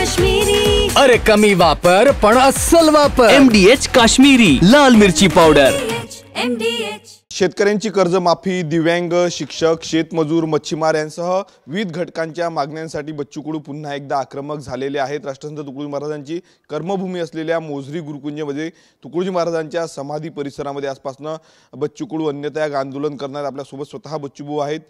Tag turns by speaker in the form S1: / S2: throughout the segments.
S1: काश्मीरी.
S2: अरे कमी वापर पण अस्सल वापर. MDH काश्मीरी लाल मिरची पावडर.
S1: MDH.
S3: शेतकऱ्यांची कर्जमाफी, दिव्यांग, शिक्षक, शेतमजूर, मच्छीमार यांसह विविध घटकांच्या मागण्यांसाठी बच्चू कडू पुन्हा एकदा आक्रमक झालेले आहेत। राष्ट्रसंत तुकडोजी महाराजांची कर्मभूमी असलेल्या मोझरी गुरुकुंजमध्ये तुकडोजी महाराजांच्या समाधी परिसरामध्ये आजपासून बच्चू कडू अन्नत्याग आंदोलन करणार। आपल्यासोबत स्वतः बच्चू भाऊ आहेत।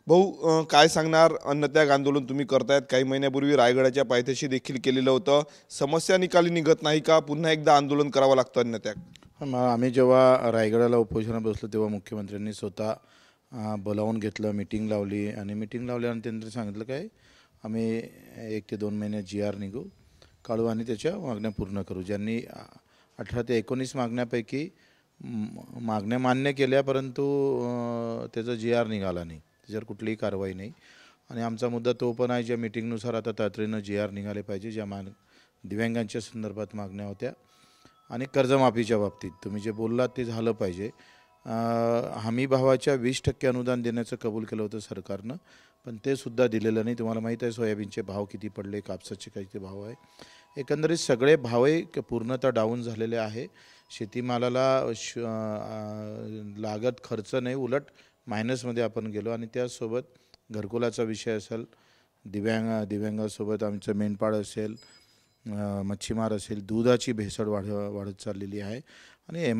S3: भाऊ, काय सांगणार? अन्नत्याग आंदोलन तुम्ही करतायत, काही महिन्यापूर्वी रायगडाच्या पायथ्याशी देखील केलेलं होतं, समस्या निकाली निघत नाही का? पुन्हा एकदा आंदोलन करावं लागतं अन्नत्याग?
S4: आम्ही जेव्हा रायगडाला उपोषणात बसलो तेव्हा मुख्यमंत्र्यांनी स्वतः बोलावून घेतलं, मीटिंग लावली आणि मीटिंग लावल्यानंतर त्यांनी सांगितलं काय आम्ही 1 ते 2 महिन्यात GR काढू आणि त्याच्या मागण्या पूर्ण करू। ज्यांनी 18 ते 19 मागण्यापैकी मागण्या मान्य केल्या, परंतु त्याचा GR निघाला नाही, त्याच्यावर कुठलीही कारवाई नाही। आणि आमचा मुद्दा तो पण आहे, ज्या मीटिंगनुसार आता तातडीनं GR निघाले पाहिजे, ज्या दिव्यांगांच्या संदर्भात मागण्या होत्या आणि कर्जमाफीच्या बाबतीत तुम्ही जे बोललात ते झालं पाहिजे। हमी भावाच्या 20% अनुदान देण्याचं कबूल केलं होतं सरकारनं, पण ते सुद्धा दिलेलं नाही। तुम्हाला माहीत आहे सोयाबीनचे भाव किती पडले, कापसाचे किती भाव आहे, एकंदरीत सगळे भावही पूर्णतः डाऊन झालेले आहे। शेतीमालाला लागत खर्च नाही, उलट मायनसमध्ये आपण गेलो। आणि त्यासोबत घरकुलाचा विषय असेल, दिव्यांगासोबत आमचं मेंढपाळ असेल, मच्छीमार असेल, दुधाची भेसळ वाढत चाललेली आहे। आणि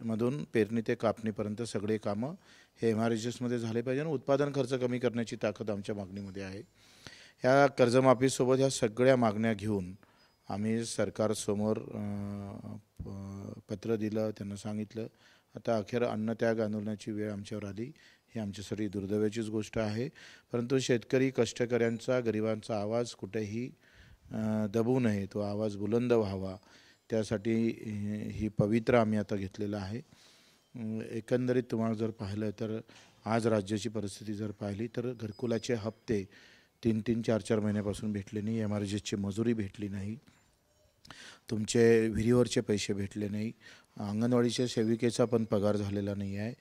S4: मधून पेरणी ते कापणीपर्यंत सगळे कामं हे MRHSमध्ये झाले पाहिजे आणि उत्पादन खर्च कमी करण्याची ताकद आमच्या मागणीमध्ये आहे। ह्या कर्जमाफीसोबत ह्या सगळ्या मागण्या घेऊन आम्ही सरकारसमोर पत्र दिलं, त्यांना सांगितलं आता अखेर अन्नत्याग आंदोलनाची वेळ आमच्यावर आली। ही आमच्यासाठी दुर्दैवाचीच गोष्ट आहे, परंतु शेतकरी, कष्टकऱ्यांचा, गरिबांचा आवाज कुठेही दबू नये, तो आवाज बुलंद व्हावा, त्यासाठी ही पवित्र आम्ही आता घेतलेलं आहे। एकंदरीत तुम्हाला जर पाहिलं तर आज राज्याची परिस्थिती जर पाहिली तर घरकुलाचे हप्ते 3-3, 4-4 महिन्यापासून भेटले नाही, MRHSची मजुरी भेटली नाही, तुमचे विहिरीवरचे पैसे भेटले नाही, अंगणवाडीच्या सेविकेचा पण पगार झालेला नाही आहे,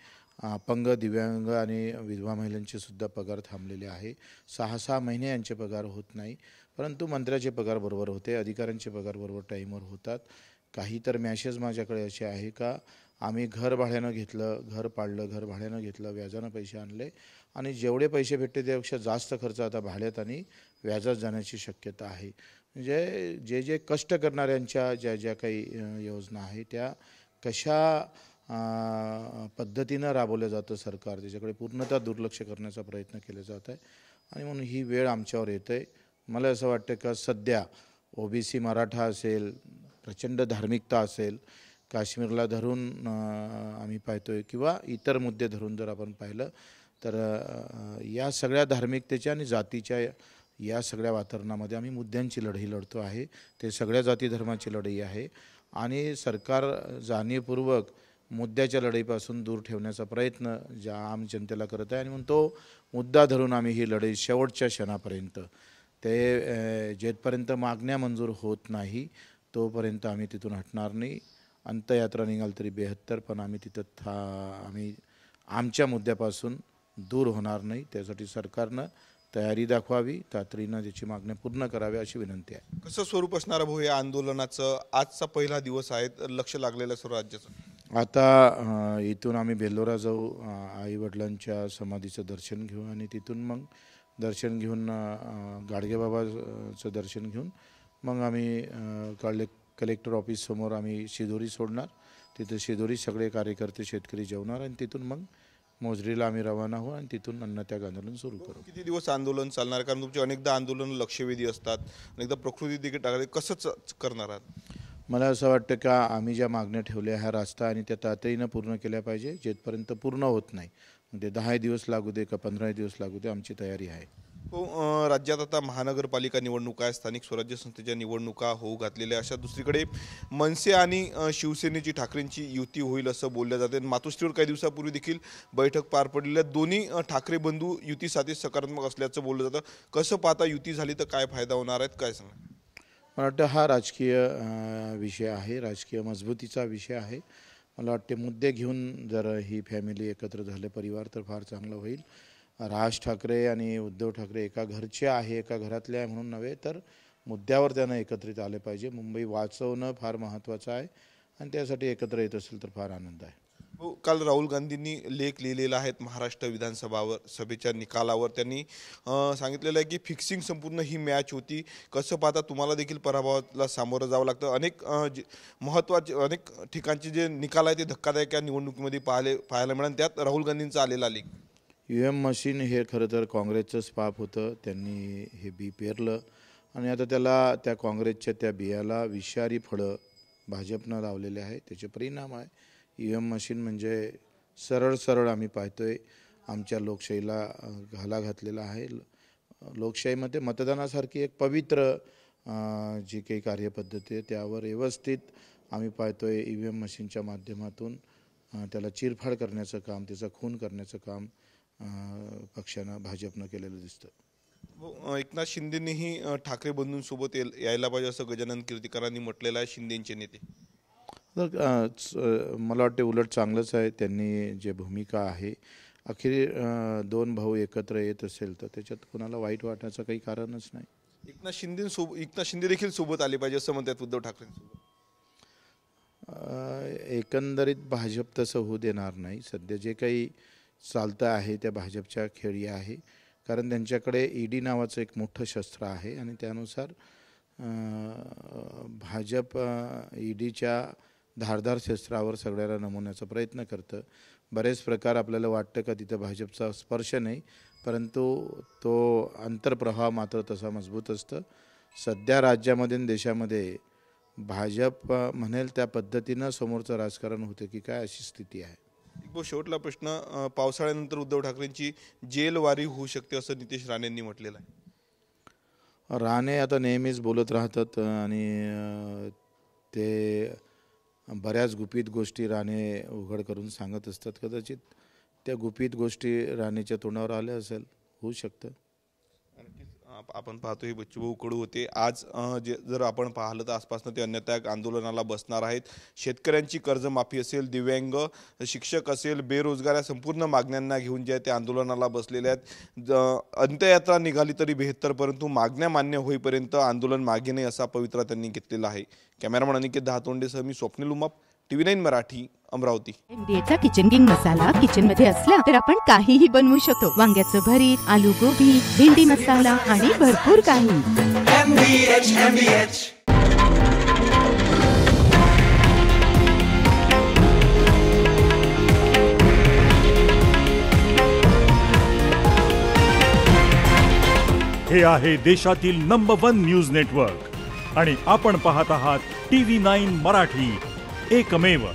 S4: अपंग, दिव्यांग आणि विधवा महिलांचे सुद्धा पगार थांबलेले आहे। 6-6 महिने यांचे पगार होत नाही, परंतु मंत्र्याचे पगार बरोबर होते, अधिकाऱ्यांचे पगार बरोबर टाईमवर होतात। काही तर मॅसेज माझ्याकडे असे आहे का आम्ही घर भाड्यानं घेतलं, घर पाडलं, घर भाड्यानं घेतलं, व्याजानं पैसे आणले आणि जेवढे पैसे भेटते त्यापेक्षा जास्त खर्च आता भाड्यात आणि व्याजात जाण्याची शक्यता आहे। म्हणजे जे कष्ट करणाऱ्यांच्या ज्या काही योजना आहे त्या कशा पद्धतीनं राबवलं जातं सरकार, त्याच्याकडे पूर्णतः दुर्लक्ष करण्याचा प्रयत्न केला जात आहे। आणि म्हणून ही वेळ आमच्यावर येते आहे। मला असं वाटतं का सध्या OBC मराठा असेल, प्रचंड धार्मिकता असेल, काश्मीरला धरून आम्ही पाहतोय किंवा इतर मुद्दे धरून जर आपण पाहिलं तर या सगळ्या धार्मिकतेच्या आणि जातीच्या या सगळ्या वातावरणामध्ये आम्ही मुद्द्यांची लढाई लढतो आहे। ते सगळ्या जाती धर्माची लढाई आहे आणि सरकार जाणीवपूर्वक मुद्द्याच्या लढाईपासून दूर ठेवण्याचा प्रयत्न ज्या आम जनतेला करत आहे। आणि म्हणून तो मुद्दा धरून आम्ही ही लढाई शेवटच्या क्षणापर्यंत, ते जेथपर्यंत मागण्या मंजूर होत नाही तोपर्यंत आम्ही तिथून हटणार नाही। अंतयात्रा निघाल तरी 72, पण आम्ही तिथं आम्ही आमच्या मुद्द्यापासून दूर होणार नाही। त्यासाठी सरकारनं तयारी दाखवावी, तातडीनं त्याची मागण्या पूर्ण कराव्या अशी विनंती आहे।
S3: कसं स्वरूप असणार भाऊ या आंदोलनाचं? आजचा पहिला दिवस आहे, लक्ष लागलेलं सर्व राज्याचं।
S4: आता इथून आम्ही बेल्लोरा जाऊ, आईवडिलांच्या समाधीचं दर्शन घेऊ आणि तिथून मग दर्शन घेऊन गाडगेबाबाचं दर्शन घेऊन मग आम्ही कलेक्टर ऑफिस समोर आम्ही शिदोरी सोडणार, तिथे शिदोरी सगळे कार्यकर्ते शेतकरी जेवणार आणि तिथून मग मोझरीला आम्ही रवाना होऊ आणि तिथून अन्नत्याग आंदोलन सुरू करू।
S3: किती दिवस आंदोलन चालणार? कारण तुमचे अनेकदा आंदोलन लक्षवेधी असतात, अनेकदा प्रकृती देखील टाकते, कसं करणार आहात?
S4: मला असं वाटतं का आम्ही ज्या मागण्या ठेवल्या ह्या रास्ता आणि त्या तातडीनं पूर्ण केल्या पाहिजे। जेथपर्यंत पूर्ण होत नाही, ते 10 दिवस लागू दे का 15 दिवस लागू दे, आमची तयारी आहे।
S3: राज्यात आता महानगरपालिका निवडणुका आहे, स्थानिक स्वराज्य संस्थेच्या निवडणुका होऊ घातलेल्या अशा दुसरीकडे मनसे आणि शिवसेनेची ठाकरेंची युती होईल असं बोललं जाते। मातोश्रीवर काही दिवसापूर्वी देखील बैठक पार पडलेल्या दोन्ही ठाकरे बंधू युतीसाठी सकारात्मक असल्याचं बोललं जातं। कसं पाहता, युती झाली तर काय फायदा होणार आहेत, काय सांगा?
S4: मला वाटतं हा राजकीय विषय आहे, राजकीय मजबूतीचा विषय आहे। मला वाटते मुद्दे घेऊन जर ही फॅमिली एकत्र झाले, परिवार, तर फार चांगलं होईल। राज ठाकरे आणि उद्धव ठाकरे एका घरचे आहे, एका घरातले आहे म्हणून नव्हे, तर मुद्द्यावर त्यांना एकत्रित आले पाहिजे. मुंबई वाचवणं फार महत्त्वाचं आहे आणि त्यासाठी एकत्र येत असेल तर फार आनंद आहे.
S3: काल राहुल गांधींनी लेख लिहिलेला आहे महाराष्ट्र विधानसभावर सभेच्या निकालावर. त्यांनी सांगितलेलं आहे की फिक्सिंग संपूर्ण ही मॅच होती. कसं पाहता, तुम्हाला देखील पराभवाला सामोरं जावं लागतं. अनेक महत्त्वाचे अनेक ठिकाणचे जे निकाल आहे ते धक्कादायक या निवडणुकीमध्ये पाहायला मिळाले. त्यात राहुल गांधींचा आलेला लेख.
S4: EVM मशीन हे खरं तर काँग्रेसचंच पाप होतं. त्यांनी हे बी पेरलं आणि आता त्याला त्या काँग्रेसच्या त्या बियाला विषारी फळं भाजपनं लावलेले आहे. त्याचे परिणाम आहे. EVM मशीन म्हणजे सरळ आम्ही पाहतोय आमच्या लोकशाहीला घाला घातलेला आहे. लोकशाहीमध्ये मतदानासारखी एक पवित्र जी काही कार्यपद्धती आहे त्यावर व्यवस्थित आम्ही पाहतोय EVM मशीनच्या माध्यमातून त्याला चिरफाड करण्याचं काम, त्याचा खून करण्याचं काम पक्षानं भाजपनं केलेलं दिसतं.
S3: एकनाथ शिंदेंनीही ठाकरे बंधूंसोबत यायला पाहिजे असं गजानन कीर्तीकरांनी म्हटलेलं आहे. शिंदेचे नेते
S4: तर मला वाटते उलट चांगलंच आहे. त्यांनी जे भूमिका आहे अखेर दोन भाऊ एकत्र येत असेल तर त्याच्यात कोणाला वाईट वाटण्याचं काही कारणच नाही.
S3: एकनाथ शिंदे देखील सोबत आले पाहिजे असं म्हणतात उद्धव ठाकरेंसोबत.
S4: एकंदरीत भाजप तसं होऊ देणार नाही. सध्या जे काही चालतं आहे त्या भाजपच्या खेळी आहे. कारण त्यांच्याकडे ED नावाचं एक मोठं शस्त्र आहे आणि त्यानुसार भाजप EDच्या धारदार शस्त्रावर सगळ्याला नमवण्याचा प्रयत्न करतं. बरेच प्रकार आपल्याला वाटतं का तिथं भाजपचा स्पर्श नाही, परंतु तो आंतरप्रवाह मात्र तसा मजबूत असतं. सध्या राज्यामध्ये आणि देशामध्ये भाजप म्हणेल त्या पद्धतीनं समोरचं राजकारण होतं की काय अशी स्थिती आहे.
S3: शेवटला प्रश्न, पावसाळ्यानंतर उद्धव ठाकरेंची जेलवारी होऊ शकते असं नितेश राणेंनी म्हटलेलं आहे.
S4: राणे आता नेहमीच बोलत राहतात आणि ते बऱ्याच गुपित गोष्टी राणे उघड करून सांगत असतात. कदाचित त्या गुपित गोष्टी राणेच्या तोंडावर आल्या असेल, होऊ शकतं.
S3: आपण पाहतोय बच्चूभाऊ कडू होते. आज जर आपण पाहिलं तर आसपासनं ते अन्नत्याग आंदोलनाला बसणार आहेत. शेतकऱ्यांची कर्जमाफी असेल, दिव्यांग, शिक्षक असेल, बेरोजगार या संपूर्ण मागण्यांना घेऊन जे आहे ते आंदोलनाला बसलेले आहेत. अंत्ययात्रा निघाली तरी बेहत्तर, परंतु मागण्या मान्य होईपर्यंत आंदोलन मागे नाही असा पवित्रा त्यांनी घेतलेला आहे. कॅमेरामन अनिकेत दहातोंडेसह मी स्वप्नील उमाप, TV9 मराठी, अमरावती.
S1: MDHचा किचन किंग मसाला किचन मध्ये असला तर आपण काहीही बनवू शकतो. वांग्याचं भरीत, आलू गोबी, भेंडी मसाला आणि भरपूर काही. MDH.
S5: हे आहे देशातील नंबर 1 न्यूज नेटवर्क आणि आपण पाहत आहात TV9 मराठी, एकमेव.